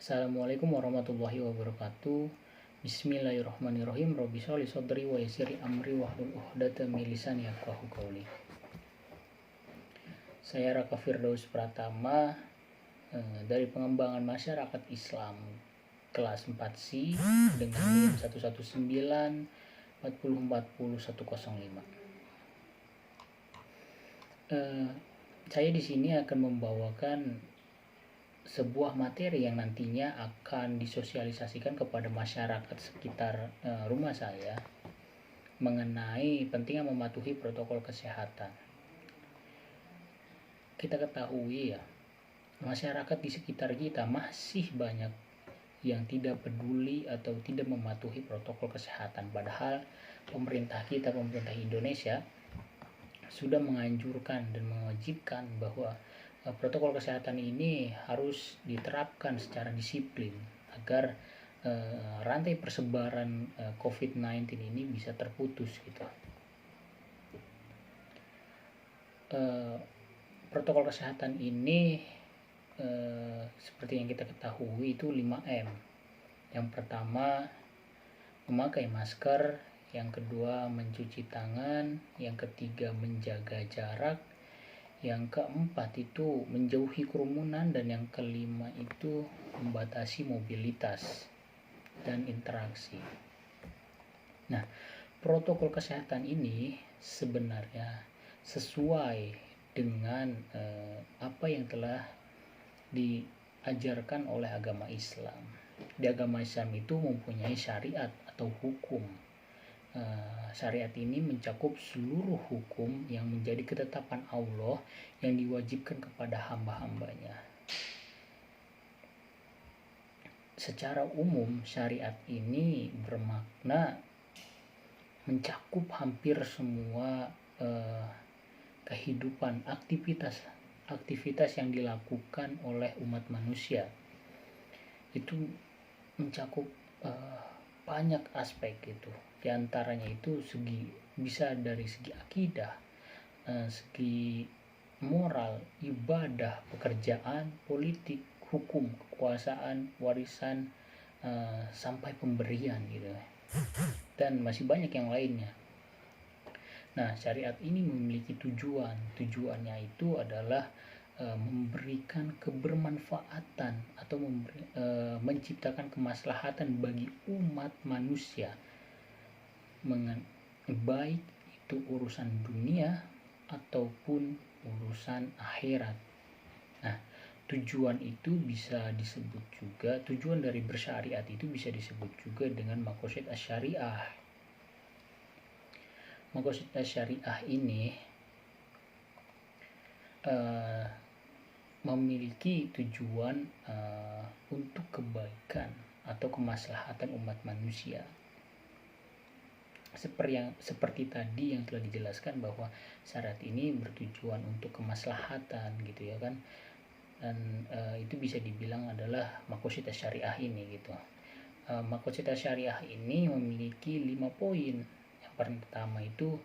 Assalamualaikum warahmatullahi wabarakatuh. Bismillahirrahmanirrahim. Rabbi sholli sodri wa yassir li amri wahlul 'uqdatam min lisani yafqahu qawli. Saya Raka Firdaus Pratama dari pengembangan masyarakat Islam kelas 4C dengan NIM 119 40 105. Saya di sini akan membawakan sebuah materi yang nantinya akan disosialisasikan kepada masyarakat sekitar rumah saya mengenai pentingnya mematuhi protokol kesehatan. Kita ketahui ya, masyarakat di sekitar kita masih banyak yang tidak peduli atau tidak mematuhi protokol kesehatan, padahal pemerintah Indonesia sudah menganjurkan dan mewajibkan bahwa protokol kesehatan ini harus diterapkan secara disiplin agar rantai persebaran COVID-19 ini bisa terputus gitu. Protokol kesehatan ini seperti yang kita ketahui itu 5M. Yang pertama memakai masker, yang kedua mencuci tangan, yang ketiga menjaga jarak, yang keempat itu menjauhi kerumunan, dan yang kelima itu membatasi mobilitas dan interaksi. Nah, protokol kesehatan ini sebenarnya sesuai dengan apa yang telah diajarkan oleh agama Islam. Di agama Islam itu mempunyai syariat atau hukum. Syariat ini mencakup seluruh hukum yang menjadi ketetapan Allah yang diwajibkan kepada hamba-hambanya. Secara umum, syariat ini bermakna mencakup hampir semua kehidupan, aktivitas yang dilakukan oleh umat manusia. Itu mencakup banyak aspek gitu. Di antaranya itu bisa dari segi akidah, segi moral, ibadah, pekerjaan, politik, hukum, kekuasaan, warisan, sampai pemberian gitu. Dan masih banyak yang lainnya. Nah, syariat ini memiliki tujuan. Tujuannya itu adalah memberikan kebermanfaatan atau menciptakan kemaslahatan bagi umat manusia, baik itu urusan dunia ataupun urusan akhirat. Nah, tujuan itu bisa disebut juga, tujuan dari bersyariat itu bisa disebut juga dengan maqasid asy-syariah. Maqasid asy-syariah ini memiliki tujuan untuk kebaikan atau kemaslahatan umat manusia. Seperti tadi yang telah dijelaskan bahwa syariat ini bertujuan untuk kemaslahatan gitu ya kan, dan itu bisa dibilang adalah maqasid asy-syariah ini gitu. Maqasid asy-syariah ini memiliki 5 poin. Yang pertama itu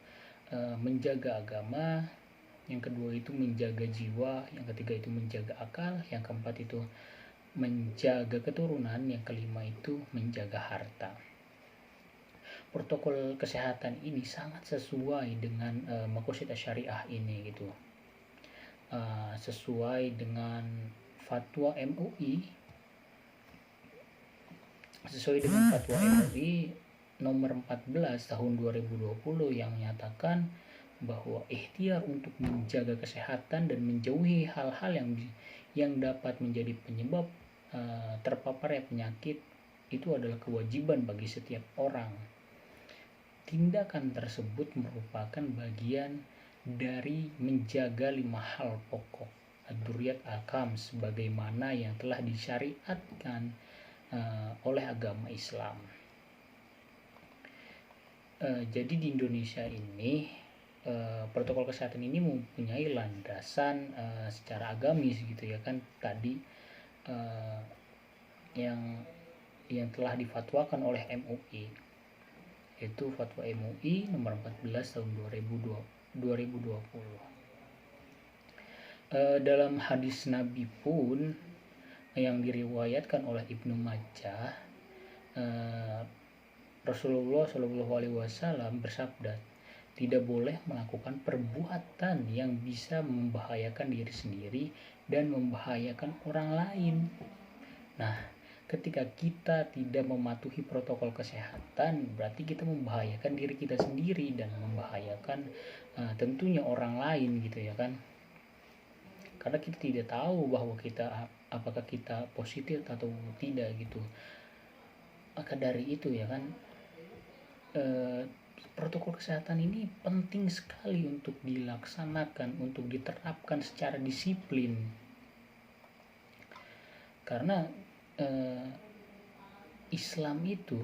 menjaga agama, yang kedua itu menjaga jiwa, yang ketiga itu menjaga akal, yang keempat itu menjaga keturunan, yang kelima itu menjaga harta. Protokol kesehatan ini sangat sesuai dengan maqasid asy-syariah ini gitu. Sesuai dengan fatwa MUI, nomor 14 tahun 2020 yang menyatakan bahwa ikhtiar untuk menjaga kesehatan dan menjauhi hal-hal yang dapat menjadi penyebab terpaparnya penyakit itu adalah kewajiban bagi setiap orang. Tindakan tersebut merupakan bagian dari menjaga 5 hal pokok ad-durriyat al-khams sebagaimana yang telah disyariatkan oleh agama Islam. Jadi di Indonesia ini protokol kesehatan ini mempunyai landasan secara agamis gitu ya kan, tadi yang telah difatwakan oleh MUI, yaitu fatwa MUI nomor 14 tahun 2020. Dalam hadis Nabi pun yang diriwayatkan oleh Ibnu Majah, Rasulullah Shallallahu Alaihi Wasallam bersabda, tidak boleh melakukan perbuatan yang bisa membahayakan diri sendiri dan membahayakan orang lain. Nah, ketika kita tidak mematuhi protokol kesehatan, berarti kita membahayakan diri kita sendiri dan membahayakan tentunya orang lain gitu ya kan. Karena kita tidak tahu bahwa apakah kita positif atau tidak gitu. Maka dari itu ya kan, protokol kesehatan ini penting sekali untuk dilaksanakan, untuk diterapkan secara disiplin. Karena Islam itu,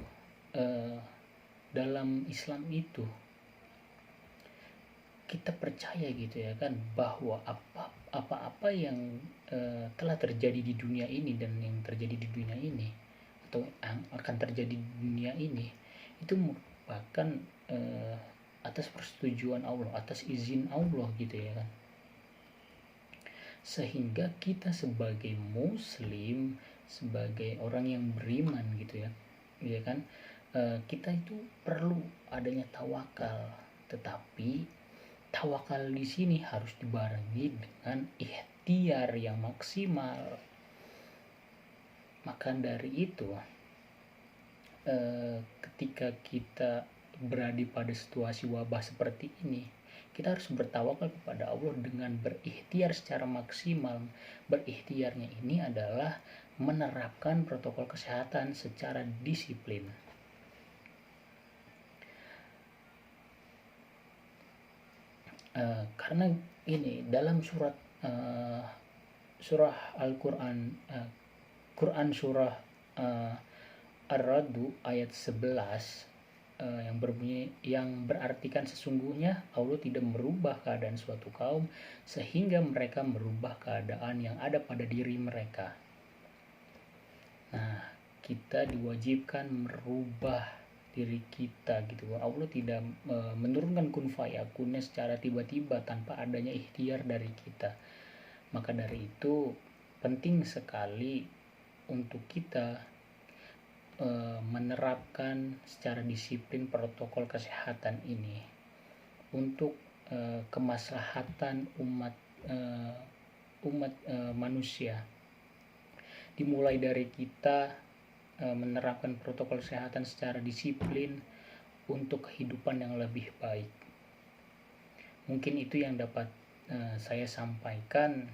dalam Islam itu kita percaya gitu ya kan, bahwa apa-apa yang telah terjadi di dunia ini dan yang terjadi di dunia ini atau akan terjadi di dunia ini itu merupakan atas persetujuan Allah, atas izin Allah gitu ya kan. Sehingga kita sebagai muslim, sebagai orang yang beriman gitu ya kan, kita itu perlu adanya tawakal. Tetapi tawakal di sini harus dibarengi dengan ikhtiar yang maksimal. Maka dari itu, ketika kita berada pada situasi wabah seperti ini, kita harus bertawakal kepada Allah dengan berikhtiar secara maksimal. Berikhtiarnya ini adalah menerapkan protokol kesehatan secara disiplin. Karena ini dalam surah Al-Quran, Quran surah Ar-Ra'd ayat 11 yang berbunyi, yang berartikan sesungguhnya Allah tidak merubah keadaan suatu kaum sehingga mereka merubah keadaan yang ada pada diri mereka. Nah, kita diwajibkan merubah diri kita gitu. Allah tidak menurunkan kun fayakunnya secara tiba-tiba tanpa adanya ikhtiar dari kita. Maka dari itu penting sekali untuk kita menerapkan secara disiplin protokol kesehatan ini untuk kemaslahatan umat manusia. Dimulai dari kita menerapkan protokol kesehatan secara disiplin untuk kehidupan yang lebih baik. Mungkin itu yang dapat saya sampaikan.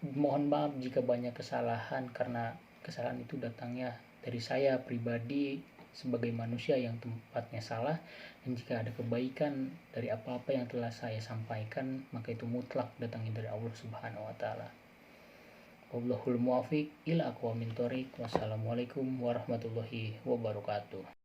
Mohon maaf jika banyak kesalahan, karena kesalahan itu datangnya dari saya pribadi sebagai manusia yang tempatnya salah, dan jika ada kebaikan dari apa-apa yang telah saya sampaikan, maka itu mutlak datangnya dari Allah Subhanahu wa taala. Wallahul muwaffiq ila aqwamit thoriq. Wassalamualaikum warahmatullahi wabarakatuh.